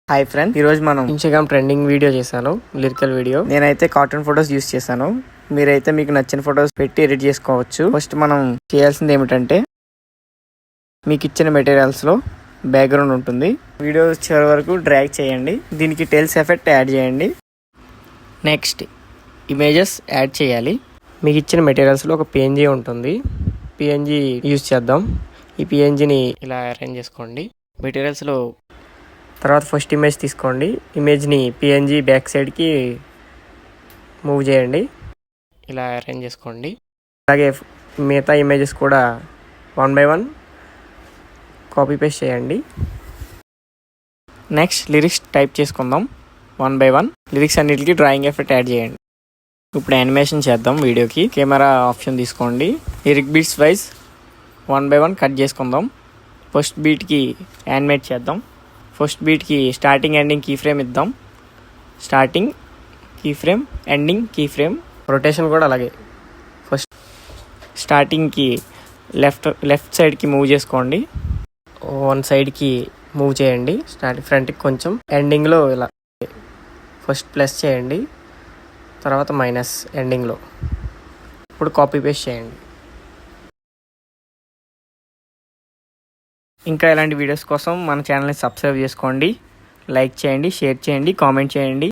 Hi friend, ఈరోజు మనం Instagram trending video చేశాను, లిరికల్ వీడియో. నేనైతే కాటన్ ఫొటోస్ యూస్ చేశాను. మీరైతే మీకు నచ్చిన ఫొటోస్ పెట్టి ఎడిట్ చేసుకోవచ్చు. ఫస్ట్ మనం చేయాల్సింది ఏమిటంటే, మీకు ఇచ్చిన మెటీరియల్స్లో బ్యాక్గ్రౌండ్ ఉంటుంది. వీడియో చివరి వరకు డ్రాగ్ చేయండి. దీనికి టెల్స్ ఎఫెక్ట్ యాడ్ చేయండి. నెక్స్ట్ ఇమేజెస్ యాడ్ చేయాలి. మీకు ఇచ్చిన మెటీరియల్స్లో ఒక పిఎన్జీ ఉంటుంది. పిఎన్జీ యూజ్ చేద్దాం. ఈ పిఎన్జీని ఇలా అరేంజ్ చేసుకోండి. మెటీరియల్స్లో తర్వాత ఫస్ట్ ఇమేజ్ తీసుకోండి. ఇమేజ్ని పిఎన్జీ బ్యాక్ సైడ్కి మూవ్ చేయండి. ఇలా అరేంజ్ చేసుకోండి. అలాగే మిగతా ఇమేజెస్ కూడా 1 by 1 కాపీ పేస్ట్ చేయండి. నెక్స్ట్ లిరిక్స్ టైప్ చేసుకుందాం. 1 by 1 లిరిక్స్ అన్నిటికీ డ్రాయింగ్ ఎఫెక్ట్ యాడ్ చేయండి. ఇప్పుడు యానిమేషన్ చేద్దాం. వీడియోకి కెమెరా ఆప్షన్ తీసుకోండి. Lyric beats wise 1 by 1 cut చేసుకుందాం. ఫస్ట్ బీట్కి యానిమేట్ చేద్దాం. ఫస్ట్ బీట్కి స్టార్టింగ్ ఎండింగ్ కీ ఫ్రేమ్ ఇద్దాం. Starting key frame, ending key frame. Rotation కూడా అలాగే. ఫస్ట్ స్టార్టింగ్కి లెఫ్ట్ సైడ్కి మూవ్ చేసుకోండి. 1 సైడ్కి మూవ్ చేయండి. ఫ్రంట్కి కొంచెం. ఎండింగ్లో ఇలా ఫస్ట్ ప్లస్ చేయండి, తర్వాత మైనస్ ఎండింగ్లో. ఇప్పుడు కాపీ పేస్ట్ చేయండి. ఇంకా ఇలాంటి వీడియోస్ కోసం మన ఛానల్ని సబ్స్క్రైబ్ చేసుకోండి. లైక్ చేయండి, షేర్ చేయండి, కామెంట్ చేయండి.